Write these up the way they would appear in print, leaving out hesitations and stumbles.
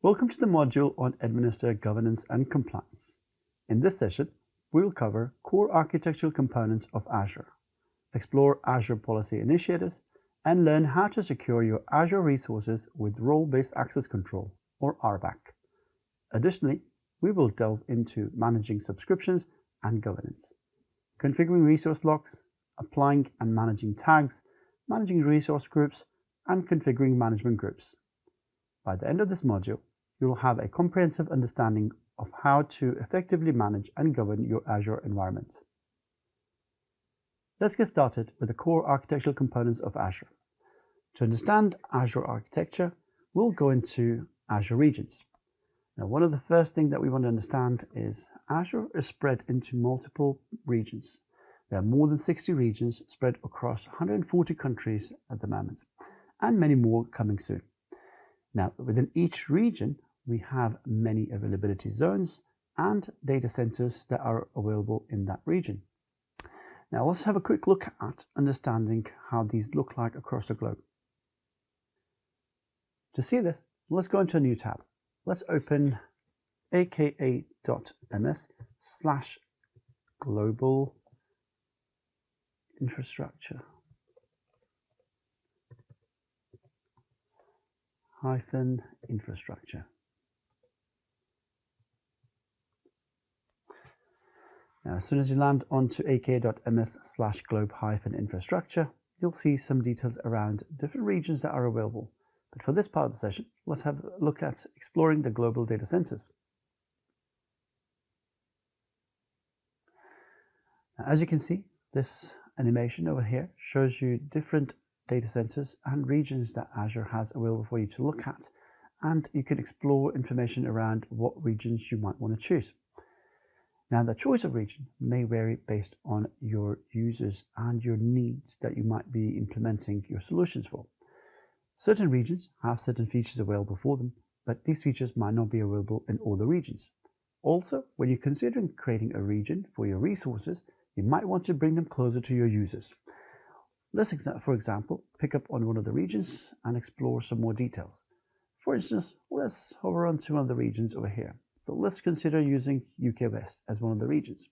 Welcome to the module on Administer Governance and Compliance. In this session, we will cover core architectural components of Azure, explore Azure policy initiatives, and learn how to secure your Azure resources with role-based access control, or RBAC. Additionally, we will delve into managing subscriptions and governance, configuring resource locks, applying and managing tags, managing resource groups, and configuring management groups. By the end of this module, you will have a comprehensive understanding of how to effectively manage and govern your Azure environment. Let's get started with the core architectural components of Azure. To understand Azure architecture, we'll go into Azure regions. Now, one of the first things that we want to understand is Azure is spread into multiple regions. There are more than 60 regions spread across 140 countries at the moment, and many more coming soon. Now, within each region, we have many availability zones and data centers that are available in that region. Now, let's have a quick look at understanding how these look like across the globe. To see this, let's go into a new tab. Let's open aka.ms/global infrastructure -infrastructure. Now, as soon as you land onto aka.ms/globe-infrastructure, you'll see some details around different regions that are available. But for this part of the session, let's have a look at exploring the global data centers. Now, as you can see, this animation over here shows you different data centers and regions that Azure has available for you to look at, and you can explore information around what regions you might want to choose. Now, the choice of region may vary based on your users and your needs that you might be implementing your solutions for. Certain regions have certain features available for them, but these features might not be available in all the regions. Also, when you're considering creating a region for your resources, you might want to bring them closer to your users. Let's, for example, pick up on one of the regions and explore some more details. For instance, let's hover onto one of the regions over here. So let's consider using UK West as one of the regions.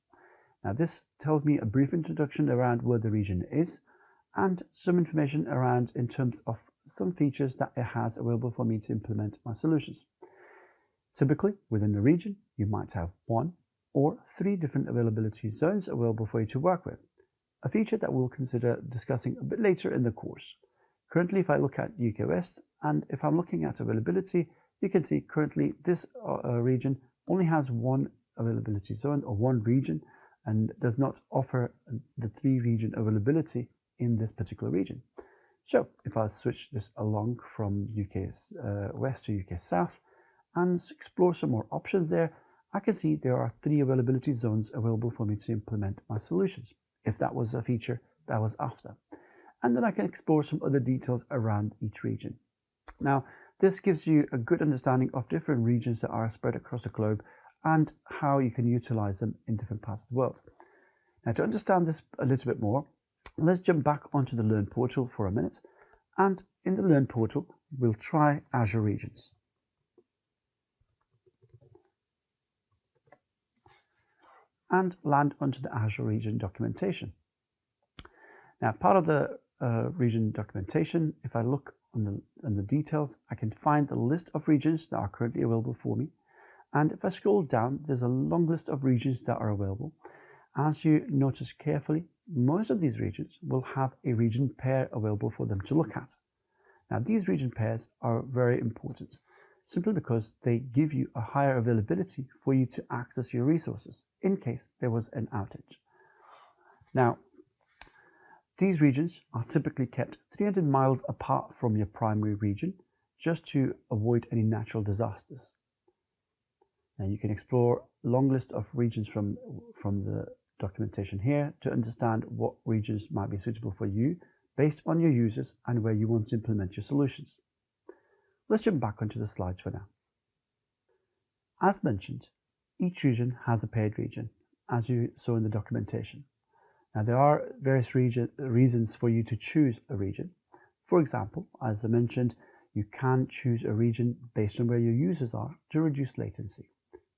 Now, this tells me a brief introduction around where the region is and some information around in terms of some features that it has available for me to implement my solutions. Typically, within the region, you might have 1 or 3 different availability zones available for you to work with, a feature that we'll consider discussing a bit later in the course. Currently, if I look at UK West, and if I'm looking at availability, you can see currently this region only has 1 availability zone or 1 region and does not offer the 3 region availability in this particular region. So if I switch this along from UK West to UK South and explore some more options there, I can see there are 3 availability zones available for me to implement my solutions, if that was a feature that I was after. And then I can explore some other details around each region. Now, this gives you a good understanding of different regions that are spread across the globe and how you can utilize them in different parts of the world. Now, to understand this a little bit more, let's jump back onto the Learn portal for a minute. And in the Learn portal, we'll try Azure regions. And land onto the Azure region documentation. Now, part of the region documentation, if I look on the details, I can find the list of regions that are currently available for me. And if I scroll down, there's a long list of regions that are available. As you notice carefully, most of these regions will have a region pair available for them to look at. Now, these region pairs are very important, simply because they give you a higher availability for you to access your resources in case there was an outage. Now, these regions are typically kept 300 miles apart from your primary region, just to avoid any natural disasters. Now, you can explore a long list of regions from the documentation here to understand what regions might be suitable for you based on your users and where you want to implement your solutions. Let's jump back onto the slides for now. As mentioned, each region has a paired region, as you saw in the documentation. Now, there are various reasons for you to choose a region. For example, as I mentioned, you can choose a region based on where your users are to reduce latency.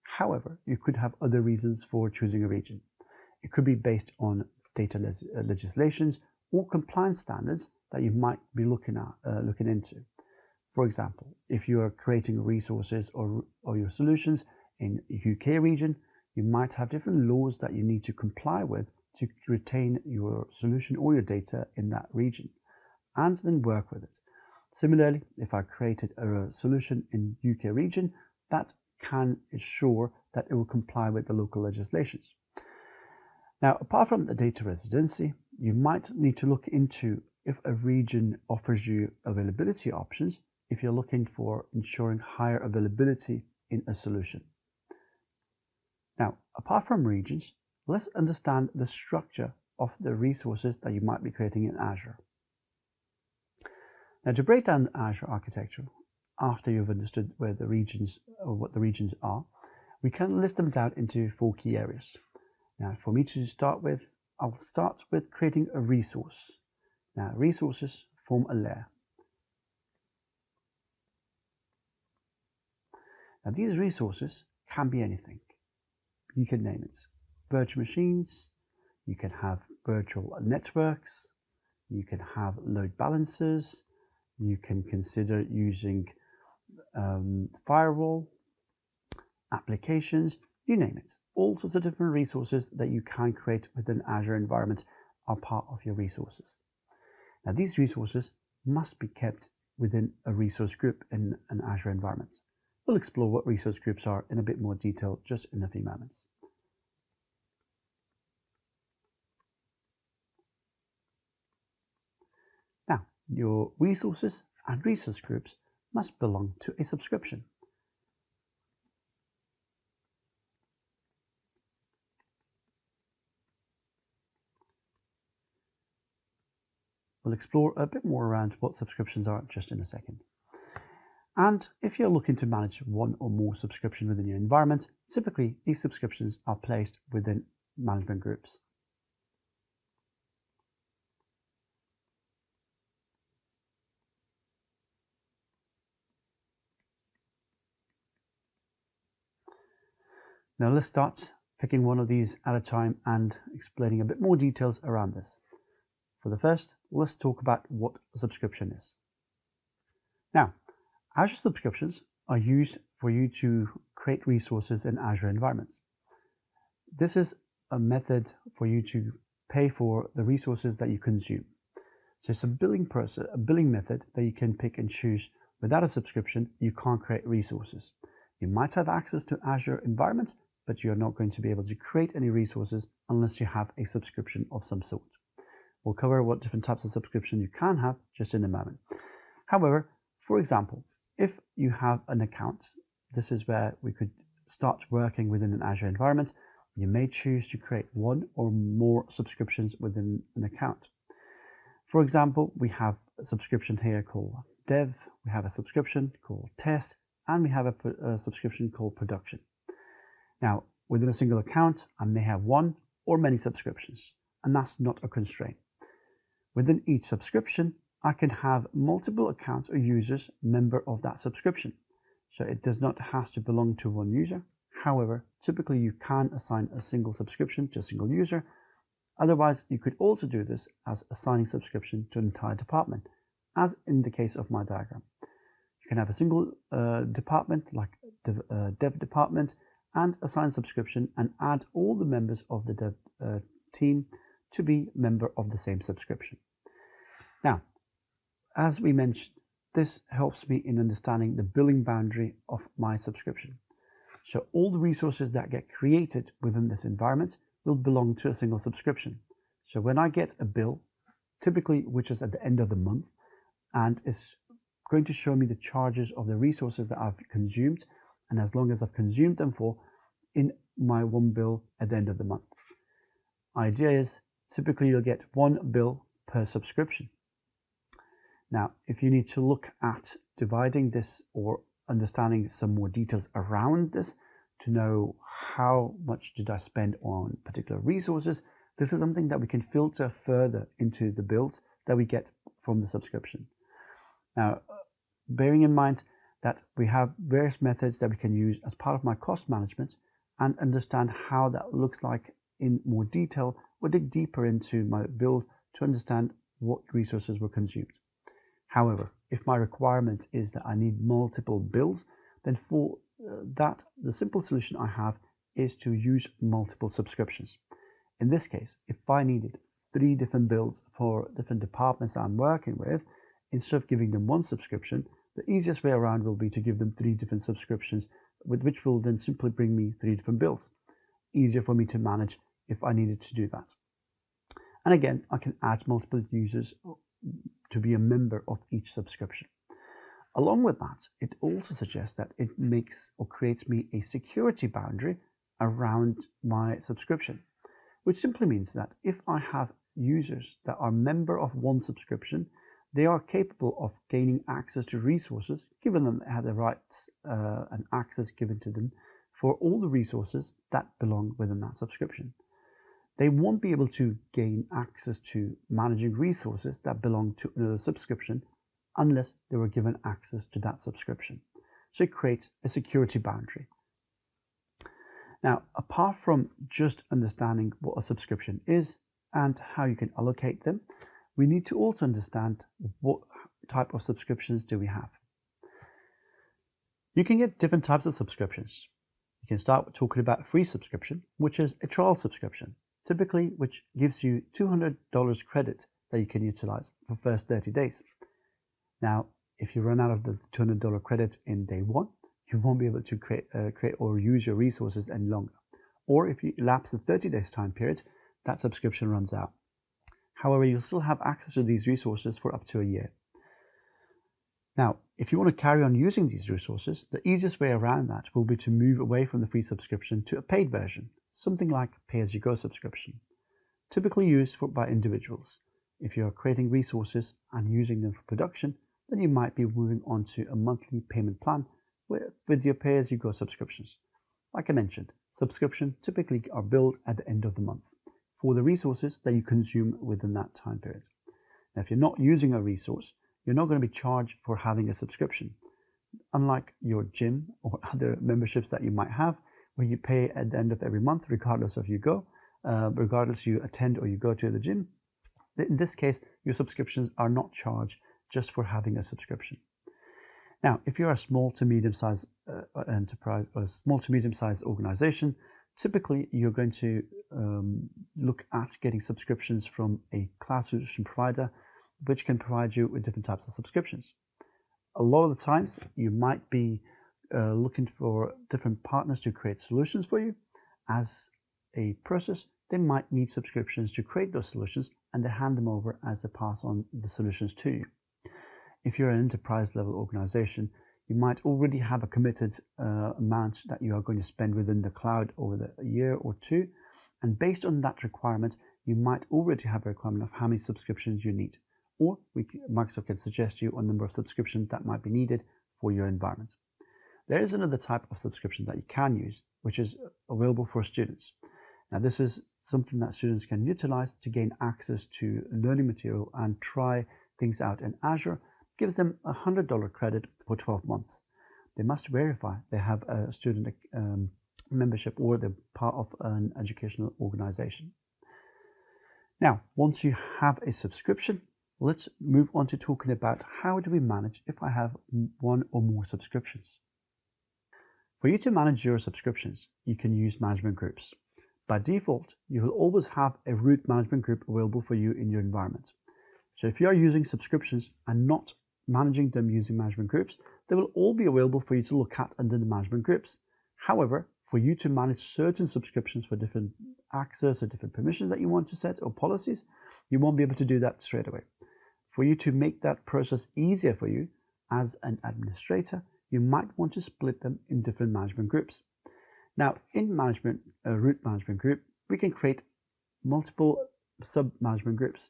However, you could have other reasons for choosing a region. It could be based on data legislations or compliance standards that you might be looking into. For example, if you are creating resources or your solutions in UK region, you might have different laws that you need to comply with to retain your solution or your data in that region and then work with it. Similarly, if I created a solution in UK region, that can ensure that it will comply with the local legislations. Now, apart from the data residency, you might need to look into if a region offers you availability options if you're looking for ensuring higher availability in a solution. Now, apart from regions, let's understand the structure of the resources that you might be creating in Azure. Now, to break down the Azure architecture, after you've understood where the regions or what the regions are, we can list them down into 4 key areas. Now, for me to start with, I'll start with creating a resource. Now, resources form a layer. Now, these resources can be anything. You can name it virtual machines, you can have virtual networks, you can have load balancers, you can consider using firewall, applications, you name it. All sorts of different resources that you can create within Azure environment are part of your resources. Now, these resources must be kept within a resource group in an Azure environment. We'll explore what resource groups are in a bit more detail just in a few moments. Now, your resources and resource groups must belong to a subscription. We'll explore a bit more around what subscriptions are just in a second. And if you're looking to manage one or more subscriptions within your environment, typically these subscriptions are placed within management groups. Now let's start picking one of these at a time and explaining a bit more details around this. For the first, let's talk about what a subscription is. Now, Azure subscriptions are used for you to create resources in Azure environments. This is a method for you to pay for the resources that you consume. So it's a billing method that you can pick and choose. Without a subscription, you can't create resources. You might have access to Azure environment, but you're not going to be able to create any resources unless you have a subscription of some sort. We'll cover what different types of subscription you can have just in a moment. However, for example, if you have an account, this is where we could start working within an Azure environment. You may choose to create one or more subscriptions within an account. For example, we have a subscription here called Dev, we have a subscription called Test, and we have a subscription called Production. Now, within a single account, I may have one or many subscriptions, and that's not a constraint. Within each subscription, I can have multiple accounts or users member of that subscription. So it does not have to belong to one user. However, typically you can assign a single subscription to a single user. Otherwise, you could also do this as assigning subscription to an entire department, as in the case of my diagram. You can have a single department like dev department and assign subscription and add all the members of the dev team to be member of the same subscription. Now, as we mentioned, this helps me in understanding the billing boundary of my subscription. So all the resources that get created within this environment will belong to a single subscription. So when I get a bill, typically which is at the end of the month, and is going to show me the charges of the resources that I've consumed, and as long as I've consumed them for, in my one bill at the end of the month. Idea is typically you'll get one bill per subscription. Now, if you need to look at dividing this or understanding some more details around this to know how much did I spend on particular resources, this is something that we can filter further into the bills that we get from the subscription. Now, bearing in mind that we have various methods that we can use as part of my cost management and understand how that looks like in more detail, or dig deeper into my build to understand what resources were consumed. However, if my requirement is that I need multiple builds, then for that, the simple solution I have is to use multiple subscriptions. In this case, if I needed 3 different builds for different departments I'm working with, instead of giving them one subscription, the easiest way around will be to give them 3 different subscriptions, which will then simply bring me 3 different builds. Easier for me to manage if I needed to do that. And again, I can add multiple users to be a member of each subscription. Along with that, it also suggests that it makes or creates me a security boundary around my subscription, which simply means that if I have users that are member of one subscription, they are capable of gaining access to resources, given them they have the rights and access given to them for all the resources that belong within that subscription. They won't be able to gain access to managing resources that belong to another subscription unless they were given access to that subscription. So it creates a security boundary. Now, apart from just understanding what a subscription is and how you can allocate them, we need to also understand what type of subscriptions do we have. You can get different types of subscriptions. You can start with talking about a free subscription, which is a trial subscription, typically which gives you $200 credit that you can utilize for the first 30 days. Now, if you run out of the $200 credit in day 1, you won't be able to create or use your resources any longer. Or if you elapse the 30 days time period, that subscription runs out. However, you'll still have access to these resources for up to a year. Now, if you want to carry on using these resources, the easiest way around that will be to move away from the free subscription to a paid version, something like pay-as-you-go subscription, typically used by individuals. If you are creating resources and using them for production, then you might be moving on to a monthly payment plan with your pay-as-you-go subscriptions. Like I mentioned, subscriptions typically are billed at the end of the month for the resources that you consume within that time period. Now, if you're not using a resource, you're not going to be charged for having a subscription. Unlike your gym or other memberships that you might have, where you pay at the end of every month, regardless of regardless you attend or you go to the gym. In this case, your subscriptions are not charged just for having a subscription. Now, if you're a small to medium-sized enterprise or a small to medium-sized organization, typically you're going to look at getting subscriptions from a cloud solution provider, which can provide you with different types of subscriptions. A lot of the times, you might be looking for different partners to create solutions for you. As a process, they might need subscriptions to create those solutions, and they hand them over as they pass on the solutions to you. If you're an enterprise level organization, you might already have a committed amount that you are going to spend within the cloud over the year or 2. And based on that requirement, you might already have a requirement of how many subscriptions you need. Or Microsoft can suggest you a number of subscriptions that might be needed for your environment. There is another type of subscription that you can use, which is available for students. Now, this is something that students can utilize to gain access to learning material and try things out in Azure. It gives them a $100 credit for 12 months. They must verify they have a student membership or they're part of an educational organization. Now, once you have a subscription, let's move on to talking about how do we manage if I have one or more subscriptions. For you to manage your subscriptions, you can use management groups. By default, you will always have a root management group available for you in your environment. So if you are using subscriptions and not managing them using management groups, they will all be available for you to look at under the management groups. However, for you to manage certain subscriptions for different access or different permissions that you want to set or policies, you won't be able to do that straight away. For you to make that process easier for you as an administrator, you might want to split them in different management groups. Now, in root management group, we can create multiple sub-management groups,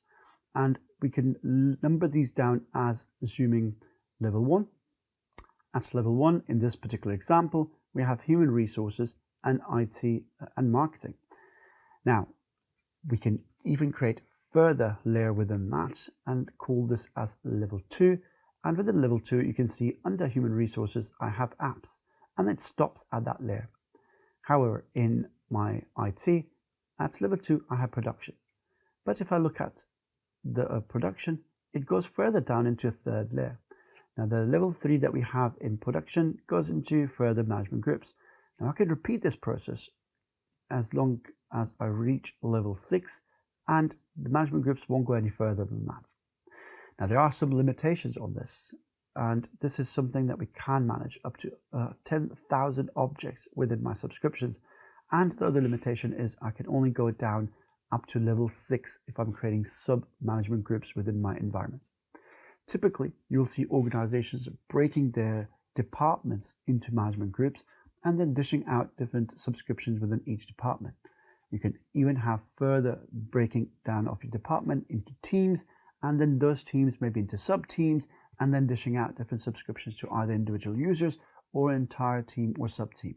and we can number these down as assuming level 1. At level 1, in this particular example, we have human resources and IT and marketing. Now, we can even create further layer within that and call this as level 2, And within level 2, you can see under human resources, I have apps, and it stops at that layer. However, in my IT, at level 2, I have production. But if I look at the production, it goes further down into a third layer. Now the level 3 that we have in production goes into further management groups. Now I can repeat this process as long as I reach level 6, and the management groups won't go any further than that. Now there are some limitations on this, and this is something that we can manage up to 10,000 objects within my subscriptions. And the other limitation is I can only go down up to level 6 if I'm creating sub-management groups within my environment. Typically, you'll see organizations breaking their departments into management groups and then dishing out different subscriptions within each department. You can even have further breaking down of your department into teams, and then those teams maybe into sub-teams, and then dishing out different subscriptions to either individual users or an entire team or sub-team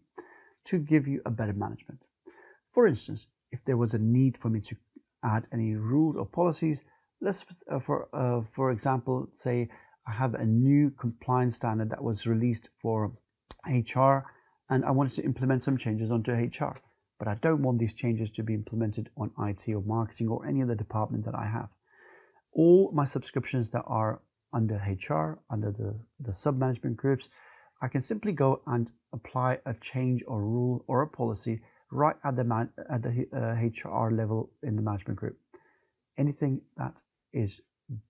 to give you a better management. For instance, if there was a need for me to add any rules or policies, let's for example, say I have a new compliance standard that was released for HR, and I wanted to implement some changes onto HR, but I don't want these changes to be implemented on IT or marketing or any other department that I have. All my subscriptions that are under HR, under the sub-management groups, I can simply go and apply a change or rule or a policy right at the HR level in the management group. Anything that is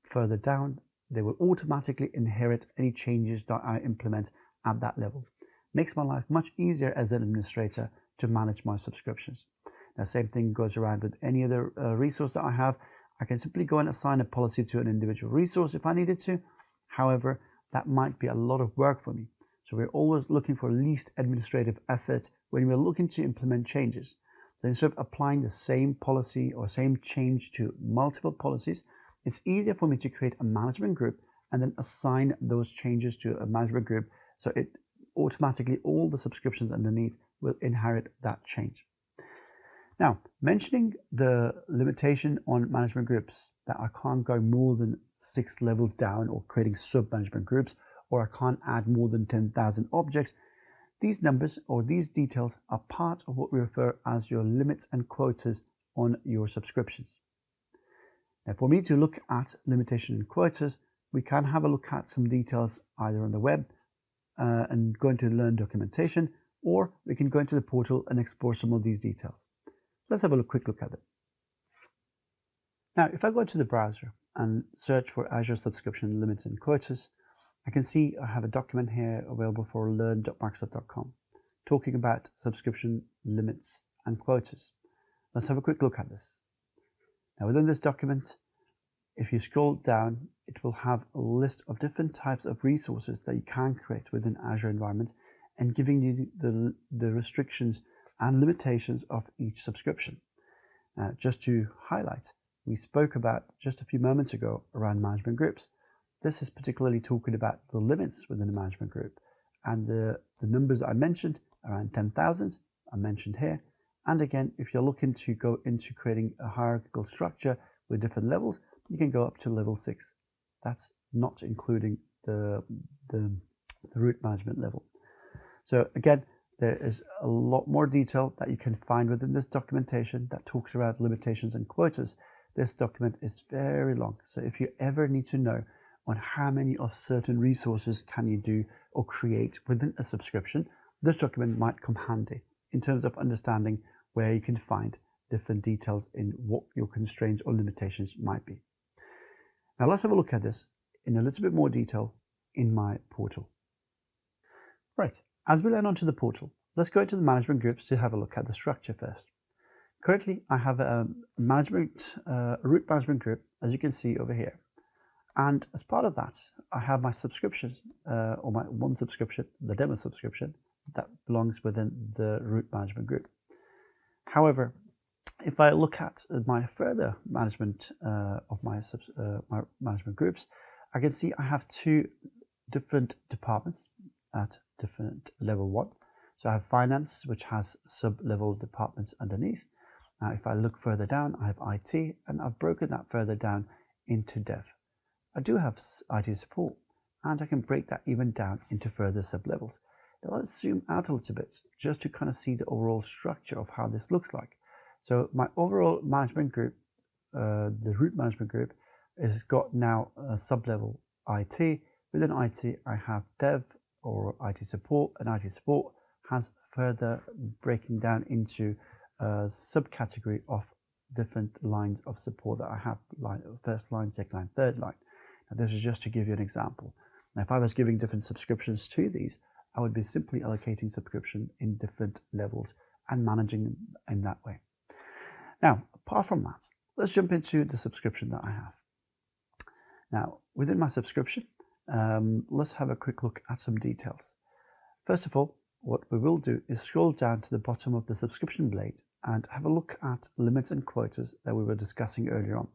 further down, they will automatically inherit any changes that I implement at that level. Makes my life much easier as an administrator to manage my subscriptions. The same thing goes around with any other resource that I have. I can simply go and assign a policy to an individual resource if I needed to. However, that might be a lot of work for me. So we're always looking for least administrative effort when we're looking to implement changes. So instead of applying the same policy or same change to multiple policies, it's easier for me to create a management group and then assign those changes to a management group. So it automatically, all the subscriptions underneath will inherit that change. Now, mentioning the limitation on management groups, that I can't go more than 6 levels down or creating sub-management groups, or I can't add more than 10,000 objects. These numbers or these details are part of what we refer as your limits and quotas on your subscriptions. Now, for me to look at limitation and quotas, we can have a look at some details either on the web and go into Learn Documentation, or we can go into the portal and explore some of these details. Let's have a quick look at it. Now, if I go to the browser and search for Azure subscription limits and quotas, I can see I have a document here available for learn.microsoft.com talking about subscription limits and quotas. Let's have a quick look at this. Now, within this document, if you scroll down, it will have a list of different types of resources that you can create within Azure environment and giving you the restrictions and limitations of each subscription. Just to highlight, we spoke about just a few moments ago around management groups. This is particularly talking about the limits within a management group, and the numbers I mentioned, around 10,000, I mentioned here. And again, if you're looking to go into creating a hierarchical structure with different levels, you can go up to level 6. That's not including the root management level. So again, there is a lot more detail that you can find within this documentation that talks about limitations and quotas. This document is very long, so if you ever need to know on how many of certain resources can you do or create within a subscription, this document might come handy in terms of understanding where you can find different details in what your constraints or limitations might be. Now let's have a look at this in a little bit more detail in my portal. Right, as we land onto the portal, let's go into the management groups to have a look at the structure first. Currently, I have a root management group, as you can see over here. And as part of that, I have my subscriptions, or my one subscription, the demo subscription, that belongs within the root management group. However, if I look at my further management of my management groups, I can see I have 2 different departments at different level 1. So I have finance, which has sub-level departments underneath. Now, if I look further down, I have IT, and I've broken that further down into dev. I do have IT support, and I can break that even down into further sub-levels. Now let's zoom out a little bit just to kind of see the overall structure of how this looks like. So my overall management group, the root management group, has got now a sub-level IT. Within IT, I have dev or IT support, and IT support has further breaking down into a subcategory of different lines of support that I have, first line, second line, third line. Now this is just to give you an example. Now if I was giving different subscriptions to these, I would be simply allocating subscription in different levels and managing them in that way. Now, apart from that, let's jump into the subscription that I have. Now, within my subscription, let's have a quick look at some details. First of all, what we will do is scroll down to the bottom of the subscription blade and have a look at limits and quotas that we were discussing earlier on.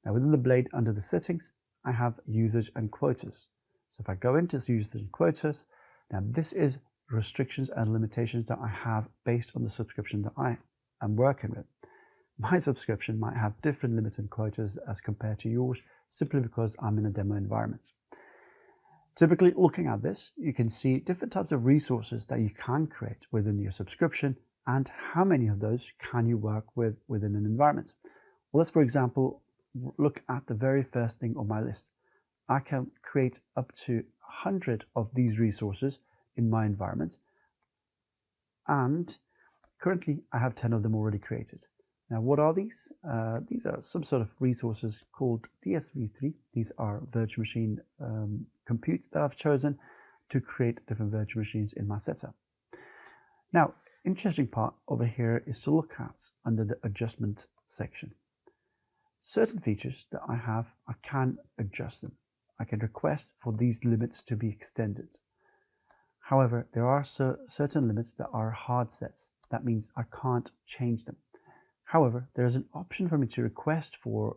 Now, within the blade under the settings, I have usage and quotas. So if I go into usage and quotas, now this is restrictions and limitations that I have based on the subscription that I am working with. My subscription might have different limits and quotas as compared to yours, simply because I'm in a demo environment. Typically, looking at this, you can see different types of resources that you can create within your subscription and how many of those can you work with within an environment. Well, let's, for example, look at the very first thing on my list. I can create up to 100 of these resources in my environment, and currently I have 10 of them already created. Now, what are these? These are some sort of resources called DSV3. These are virtual machine compute that I've chosen to create different virtual machines in my setup. Now, interesting part over here is to look at under the adjustment section. Certain features that I have, I can adjust them. I can request for these limits to be extended. However, there are certain limits that are hard sets. That means I can't change them. However, there's an option for me to request for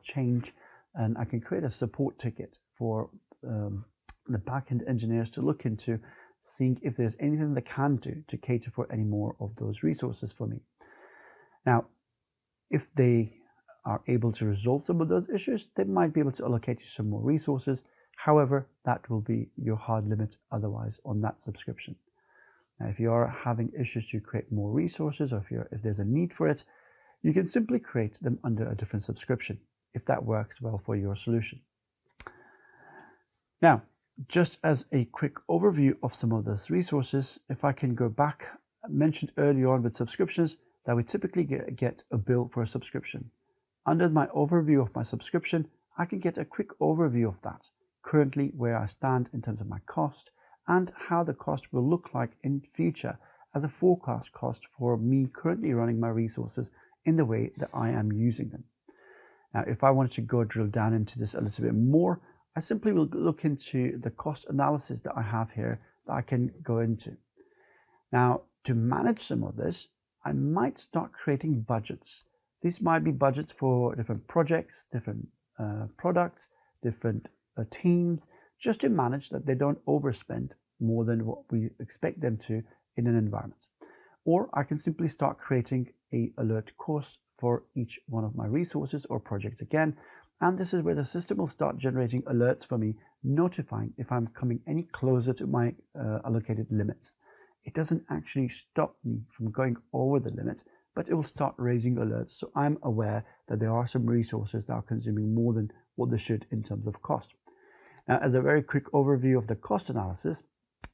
change, and I can create a support ticket for the backend engineers to look into, seeing if there's anything they can do to cater for any more of those resources for me. Now, if they are able to resolve some of those issues, they might be able to allocate you some more resources. However, that will be your hard limit otherwise on that subscription. Now, if you are having issues to create more resources, or if there's a need for it, you can simply create them under a different subscription, if that works well for your solution. Now, just as a quick overview of some of those resources, if I can go back, I mentioned earlier on with subscriptions that we typically get a bill for a subscription. Under my overview of my subscription, I can get a quick overview of that, currently where I stand in terms of my cost, and how the cost will look like in future as a forecast cost for me currently running my resources in the way that I am using them. Now, if I wanted to go drill down into this a little bit more, I simply will look into the cost analysis that I have here that I can go into. Now, to manage some of this, I might start creating budgets. These might be budgets for different projects, different products, different teams, just to manage that they don't overspend more than what we expect them to in an environment. Or I can simply start creating an alert course for each one of my resources or projects again, and this is where the system will start generating alerts for me, notifying if I'm coming any closer to my allocated limits. It doesn't actually stop me from going over the limit, but it will start raising alerts, so I'm aware that there are some resources that are consuming more than what they should in terms of cost. Now, as a very quick overview of the cost analysis,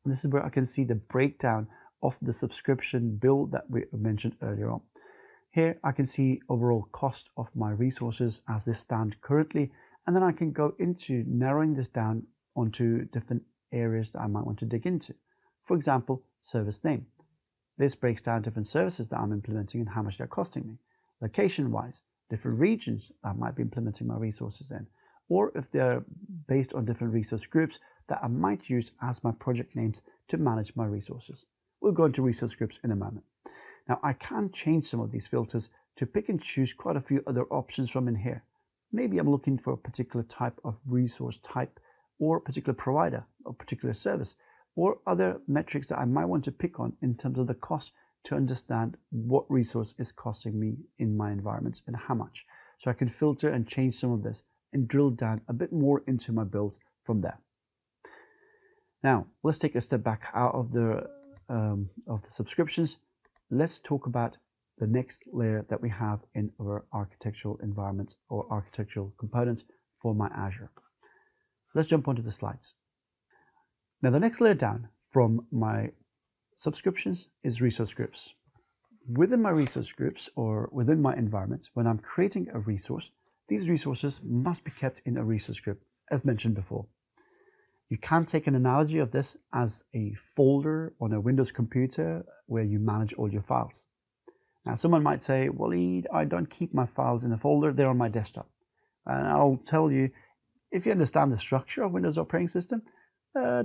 this is where I can see the breakdown of the subscription bill that we mentioned earlier on. Here I can see overall cost of my resources as they stand currently, and then I can go into narrowing this down onto different areas that I might want to dig into. For example, service name. This breaks down different services that I'm implementing and how much they're costing me. Location-wise, different regions that I might be implementing my resources in, or if they're based on different resource groups that I might use as my project names to manage my resources. We'll go into resource groups in a moment. Now, I can change some of these filters to pick and choose quite a few other options from in here. Maybe I'm looking for a particular type of resource type, or a particular provider, or particular service, or other metrics that I might want to pick on in terms of the cost to understand what resource is costing me in my environments and how much. So I can filter and change some of this and drill down a bit more into my builds from there. Now, let's take a step back out of the subscriptions. Let's talk about the next layer that we have in our architectural environment or architectural components for my Azure. Let's jump onto the slides. Now, the next layer down from my subscriptions is resource groups. Within my resource groups or within my environment, when I'm creating a resource, these resources must be kept in a resource group, as mentioned before. You can take an analogy of this as a folder on a Windows computer where you manage all your files. Now, someone might say, well, I don't keep my files in a folder, they're on my desktop. And I'll tell you, if you understand the structure of Windows operating system,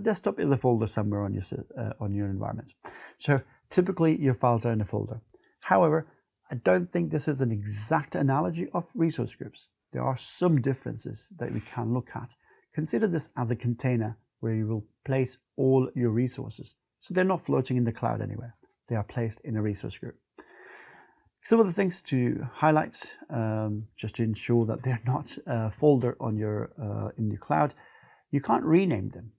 desktop is a folder somewhere on your environment. So typically your files are in a folder. However, I don't think this is an exact analogy of resource groups. There are some differences that we can look at. Consider this as a container where you will place all your resources. So they're not floating in the cloud anywhere. They are placed in a resource group. Some of the things to highlight, just to ensure that they're not a folder on in your cloud, you can't rename them.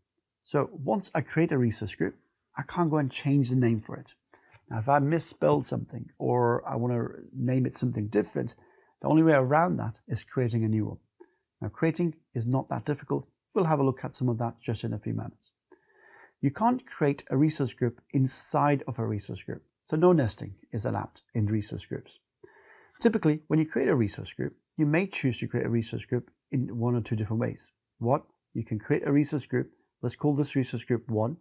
So once I create a resource group, I can't go and change the name for it. Now, if I misspelled something or I want to name it something different, the only way around that is creating a new one. Now, creating is not that difficult. We'll have a look at some of that just in a few moments. You can't create a resource group inside of a resource group. So no nesting is allowed in resource groups. Typically, when you create a resource group, you may choose to create a resource group in one or two different ways. You can create a resource group, let's call this resource group 1,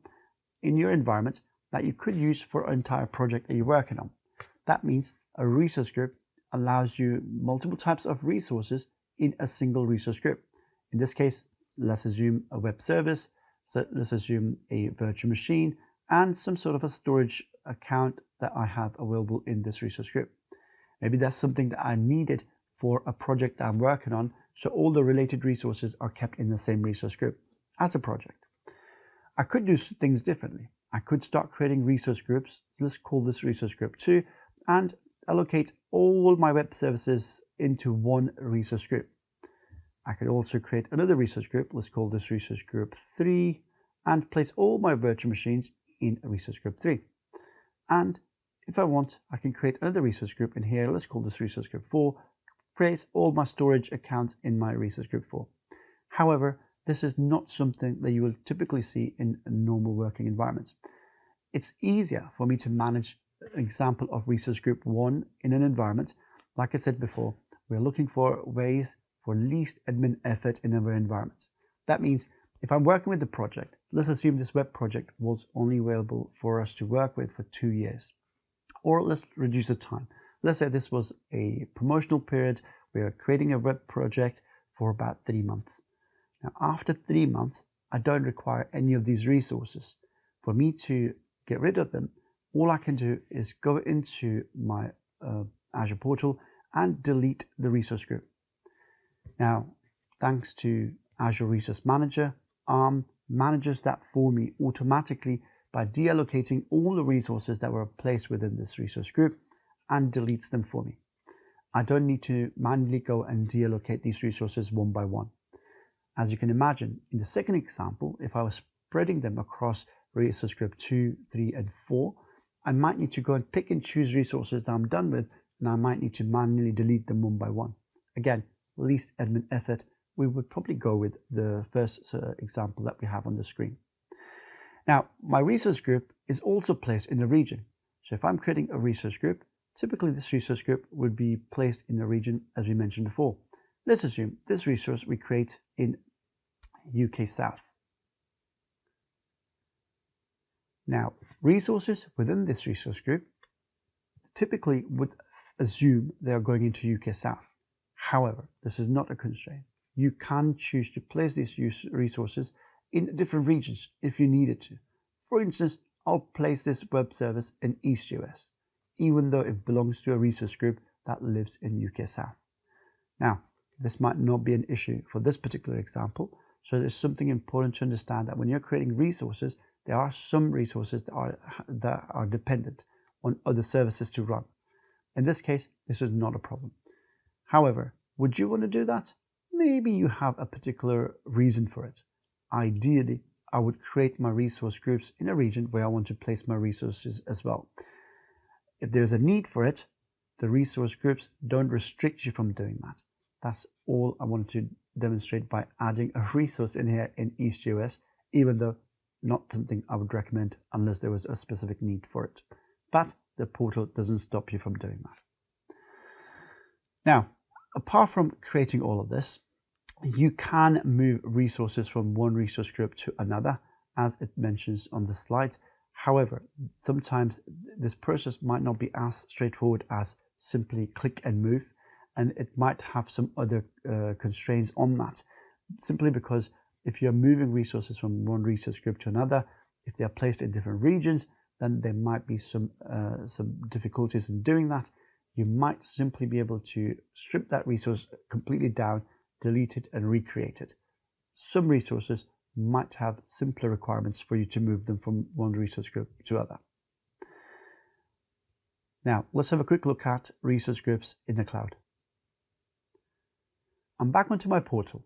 in your environment that you could use for an entire project that you're working on. That means a resource group allows you multiple types of resources in a single resource group. In this case, let's assume a web service, so let's assume a virtual machine, and some sort of a storage account that I have available in this resource group. Maybe that's something that I needed for a project that I'm working on, so all the related resources are kept in the same resource group as a project. I could do things differently. I could start creating resource groups. Let's call this resource group 2 and allocate all my web services into one resource group. I could also create another resource group. Let's call this resource group 3 and place all my virtual machines in a resource group 3. And if I want, I can create another resource group in here. Let's call this resource group 4. Place all my storage accounts in my resource group 4. However, this is not something that you will typically see in normal working environments. It's easier for me to manage an example of resource group 1 in an environment. Like I said before, we're looking for ways for least admin effort in our environment. That means if I'm working with the project, let's assume this web project was only available for us to work with for 2 years. Or let's reduce the time. Let's say this was a promotional period. We are creating a web project for about 3 months. Now, after 3 months, I don't require any of these resources. For me to get rid of them, all I can do is go into my Azure portal and delete the resource group. Now, thanks to Azure Resource Manager, manages that for me automatically by deallocating all the resources that were placed within this resource group and deletes them for me. I don't need to manually go and deallocate these resources one by one. As you can imagine, in the second example, if I was spreading them across resource group 2, 3, and 4, I might need to go and pick and choose resources that I'm done with, and I might need to manually delete them one by one. Again, least admin effort, we would probably go with the first example that we have on the screen. Now, my resource group is also placed in a region. So if I'm creating a resource group, typically this resource group would be placed in a region as we mentioned before. Let's assume this resource we create in UK South. Now, resources within this resource group typically would assume they are going into UK South. However, this is not a constraint. You can choose to place these resources in different regions if you needed to. For instance, I'll place this web service in East US, even though it belongs to a resource group that lives in UK South. Now, this might not be an issue for this particular example, so there's something important to understand that when you're creating resources, there are some resources that are dependent on other services to run. In this case, this is not a problem. However, would you want to do that? Maybe you have a particular reason for it. Ideally, I would create my resource groups in a region where I want to place my resources as well. If there's a need for it, the resource groups don't restrict you from doing that. That's all I wanted to demonstrate by adding a resource in here in EastUS, even though not something I would recommend unless there was a specific need for it. But the portal doesn't stop you from doing that. Now, apart from creating all of this, you can move resources from one resource group to another, as it mentions on the slide. However, sometimes this process might not be as straightforward as simply click and move, and it might have some other constraints on that, simply because if you're moving resources from one resource group to another, if they are placed in different regions, then there might be some difficulties in doing that. You might simply be able to strip that resource completely down, delete it, and recreate it. Some resources might have simpler requirements for you to move them from one resource group to other. Now, let's have a quick look at resource groups in the cloud. I'm back onto my portal.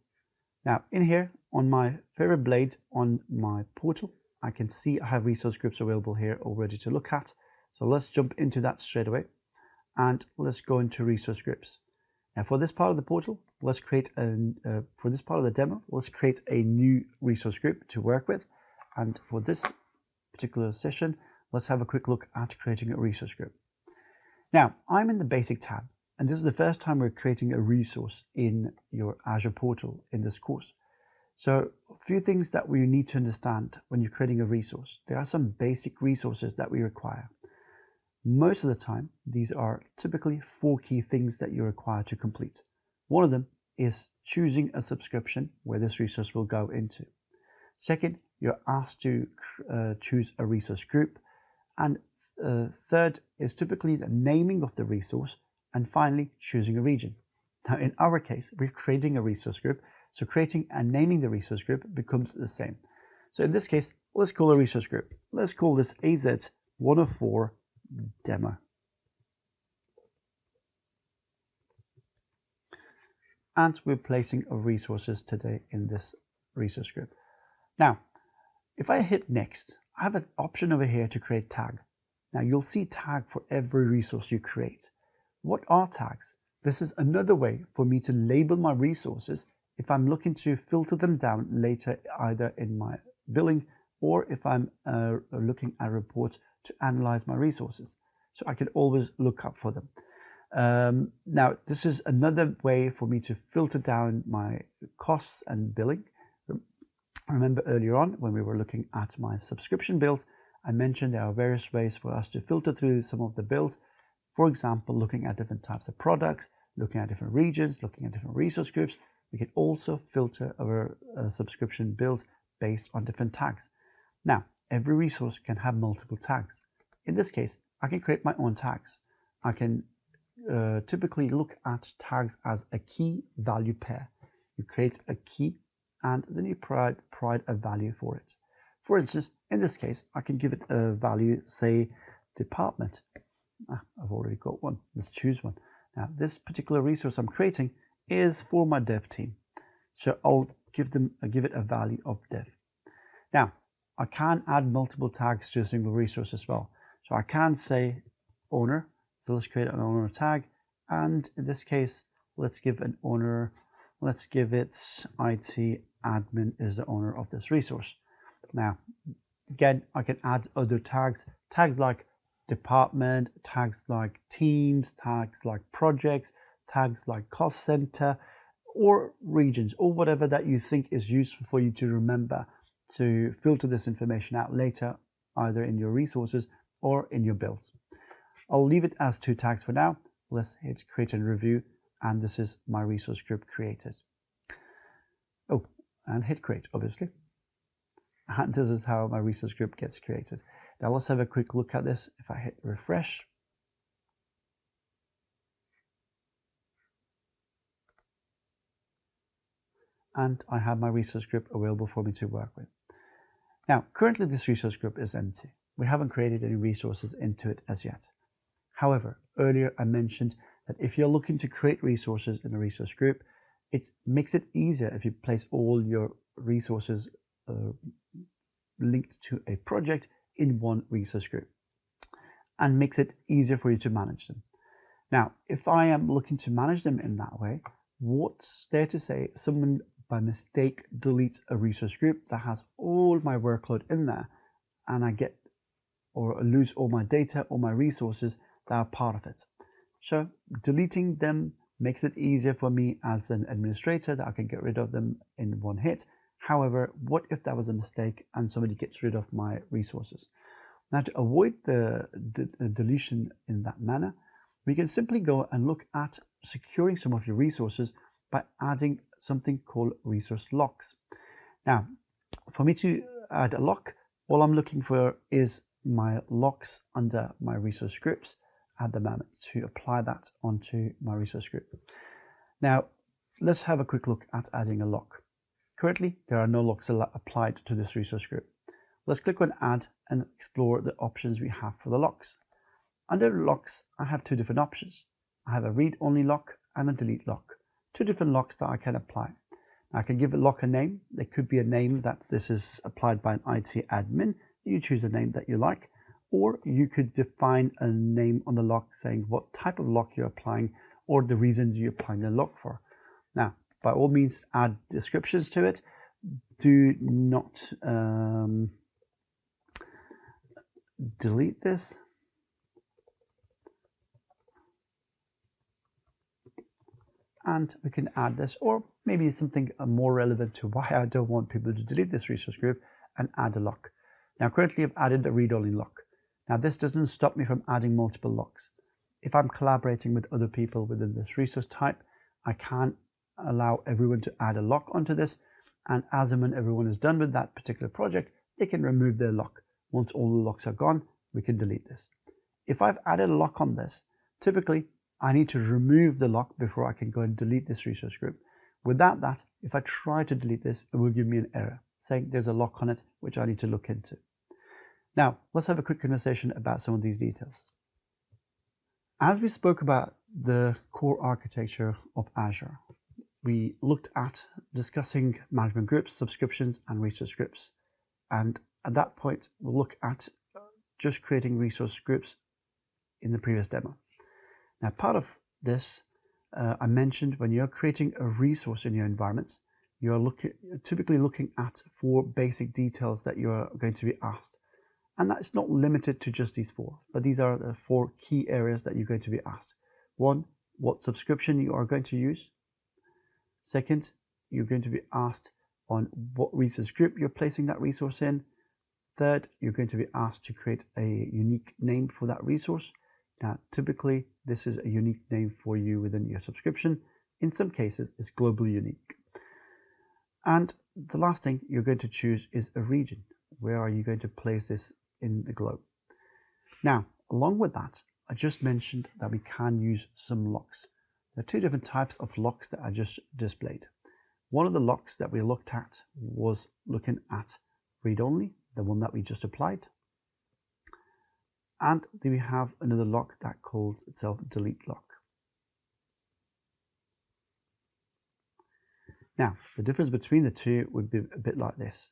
Now, in here, on my favorite blade on my portal, I can see I have resource groups available here already to look at. So let's jump into that straight away, and let's go into resource groups. Now, for this part of the portal, let's create for this part of the demo, let's create a new resource group to work with. And for this particular session, let's have a quick look at creating a resource group. Now, I'm in the basic tab, and this is the first time we're creating a resource in your Azure portal in this course. So a few things that we need to understand when you're creating a resource. There are some basic resources that we require. Most of the time, these are typically 4 key things that you require to complete. One of them is choosing a subscription where this resource will go into. Second, you're asked to choose a resource group. And third is typically the naming of the resource. And finally, choosing a region. Now, in our case, we're creating a resource group. So creating and naming the resource group becomes the same. So in this case, let's call a resource group. Let's call this AZ-104 demo. And we're placing our resources today in this resource group. Now, if I hit next, I have an option over here to create tag. Now you'll see tag for every resource you create. What are tags? This is another way for me to label my resources if I'm looking to filter them down later, either in my billing or if I'm looking at reports to analyze my resources. So I can always look up for them. Now, this is another way for me to filter down my costs and billing. Remember earlier on when we were looking at my subscription bills, I mentioned there are various ways for us to filter through some of the bills. For example, looking at different types of products, looking at different regions, looking at different resource groups. We can also filter our subscription bills based on different tags. Now, every resource can have multiple tags. In this case, I can create my own tags. I can typically look at tags as a key value pair. You create a key and then you provide a value for it. For instance, in this case, I can give it a value, say, department. I've already got one. Let's choose one. Now, this particular resource I'm creating is for my dev team. So I'll give it a value of dev. Now, I can add multiple tags to a single resource as well. So I can say owner. So let's create an owner tag. And in this case, let's give an owner, let's give it IT admin is the owner of this resource. Now, again, I can add other tags like department, tags like teams, tags like projects, tags like cost center, or regions, or whatever that you think is useful for you to remember to filter this information out later, either in your resources or in your builds. I'll leave it as 2 tags for now. Let's hit create and review, and this is my resource group created. Oh, and hit create, obviously. And this is how my resource group gets created. Now let's have a quick look at this. If I hit refresh, and I have my resource group available for me to work with. Now, currently this resource group is empty. We haven't created any resources into it as yet. However, earlier I mentioned that if you're looking to create resources in a resource group, it makes it easier if you place all your resources linked to a project in one resource group, and makes it easier for you to manage them. Now, if I am looking to manage them in that way, what's there to say if someone by mistake deletes a resource group that has all my workload in there, and I get or lose all my data or my resources that are part of it? So deleting them makes it easier for me as an administrator, that I can get rid of them in one hit. However, what if that was a mistake and somebody gets rid of my resources? Now, to avoid the deletion in that manner, we can simply go and look at securing some of your resources by adding something called resource locks. Now, for me to add a lock, all I'm looking for is my locks under my resource groups at the moment, to apply that onto my resource group. Now, let's have a quick look at adding a lock. Currently, there are no locks applied to this resource group. Let's click on Add and explore the options we have for the locks. Under locks, I have two different options. I have a read-only lock and a delete lock. Two different locks that I can apply. I can give a lock a name. There could be a name that this is applied by an IT admin. You choose a name that you like, or you could define a name on the lock saying what type of lock you're applying or the reason you're applying the lock for. Now, by all means, add descriptions to it. Do not delete this. And we can add this, or maybe something more relevant to why I don't want people to delete this resource group, and add a lock. Now, currently I've added a read-only lock. Now, this doesn't stop me from adding multiple locks. If I'm collaborating with other people within this resource type, I can allow everyone to add a lock onto this, and as and when everyone is done with that particular project, they can remove their lock. Once all the locks are gone, we can delete this. If I've added a lock on this, typically I need to remove the lock before I can go and delete this resource group. Without that, if I try to delete this, it will give me an error saying there's a lock on it, which I need to look into. Now, let's have a quick conversation about some of these details. As we spoke about the core architecture of Azure, we looked at discussing management groups, subscriptions, and resource groups. And at that point, we'll look at just creating resource groups in the previous demo. Now, part of this, I mentioned when you're creating a resource in your environment, you're typically looking at 4 basic details that you're going to be asked. And that's not limited to just these 4, but these are the 4 key areas that you're going to be asked. 1, what subscription you are going to use. Second, you're going to be asked on what resource group you're placing that resource in. Third, you're going to be asked to create a unique name for that resource. Now, typically, this is a unique name for you within your subscription. In some cases, it's globally unique. And the last thing you're going to choose is a region. Where are you going to place this in the globe? Now, along with that, I just mentioned that we can use some locks. There are 2 different types of locks that I just displayed. One of the locks that we looked at was looking at read-only, the one that we just applied. And then we have another lock that calls itself delete lock. Now, the difference between the 2 would be a bit like this.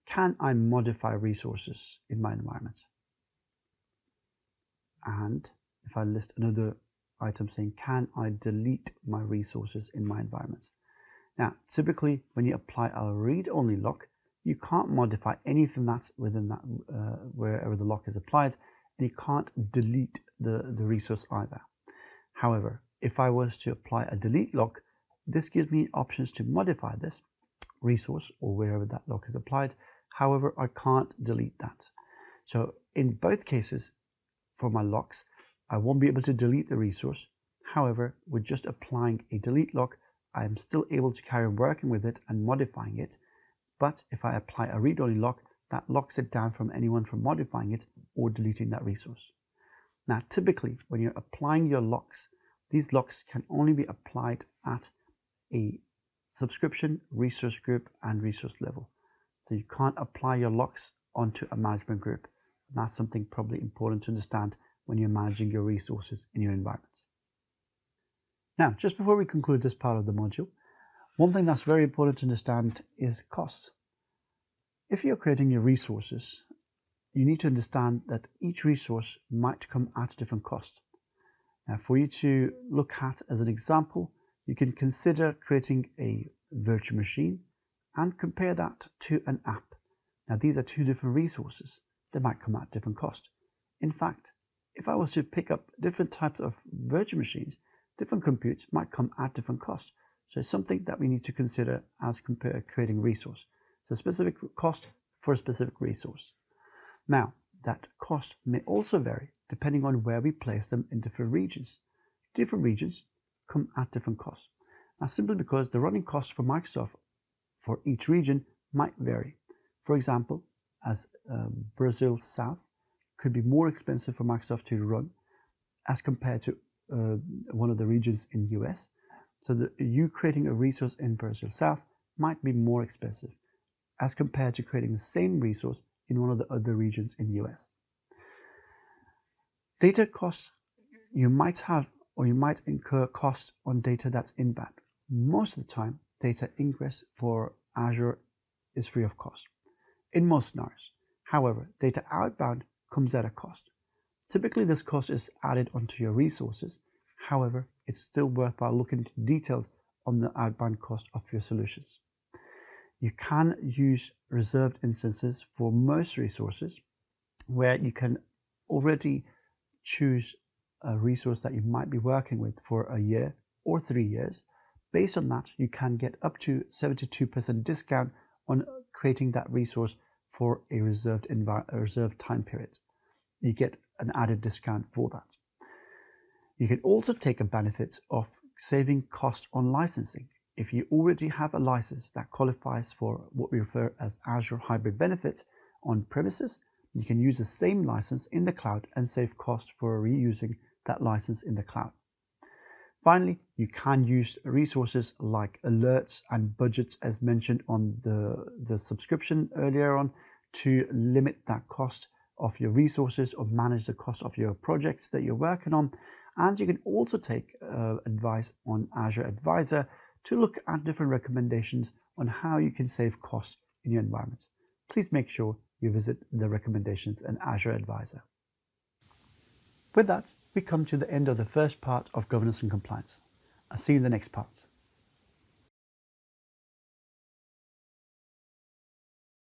Can I modify resources in my environment? And if I list another item saying, can I delete my resources in my environment? Now, typically, when you apply a read-only lock, you can't modify anything that's within that, wherever the lock is applied, and you can't delete the resource either. However, if I was to apply a delete lock, this gives me options to modify this resource or wherever that lock is applied. However, I can't delete that. So in both cases, for my locks, I won't be able to delete the resource. However, with just applying a delete lock, I am still able to carry on working with it and modifying it. But if I apply a read-only lock, that locks it down from anyone from modifying it or deleting that resource. Now, typically, when you're applying your locks, these locks can only be applied at a subscription, resource group, and resource level. So you can't apply your locks onto a management group. And that's something probably important to understand when you're managing your resources in your environment. Now, just before we conclude this part of the module, one thing that's very important to understand is cost. If you're creating your resources, you need to understand that each resource might come at a different cost. Now, for you to look at as an example, you can consider creating a virtual machine and compare that to an app. Now, these are two different resources. They might come at different cost. In fact, if I was to pick up different types of virtual machines, different computes might come at different cost. So it's something that we need to consider as creating a resource. So specific cost for a specific resource. Now, that cost may also vary depending on where we place them in different regions. Different regions come at different costs. Now, simply because the running cost for Microsoft for each region might vary. For example, as Brazil South could be more expensive for Microsoft to run as compared to one of the regions in US. So you creating a resource in Brazil South might be more expensive as compared to creating the same resource in one of the other regions in US. Data costs, you might have or you might incur costs on data that's inbound. Most of the time, data ingress for Azure is free of cost in most scenarios. However, data outbound comes at a cost. Typically, this cost is added onto your resources. However, it's still worthwhile looking into details on the outbound cost of your solutions. You can use reserved instances for most resources where you can already choose a resource that you might be working with for a year or 3 years. Based on that, you can get up to 72% discount on creating that resource for a reserved time period. You get an added discount for that. You can also take a benefit of saving cost on licensing. If you already have a license that qualifies for what we refer as Azure Hybrid Benefit on premises, you can use the same license in the cloud and save cost for reusing that license in the cloud. Finally, you can use resources like alerts and budgets as mentioned on the subscription earlier on to limit that cost of your resources or manage the cost of your projects that you're working on. And you can also take advice on Azure Advisor to look at different recommendations on how you can save cost in your environment. Please make sure you visit the recommendations in Azure Advisor. With that, we come to the end of the first part of governance and compliance. I'll see you in the next part.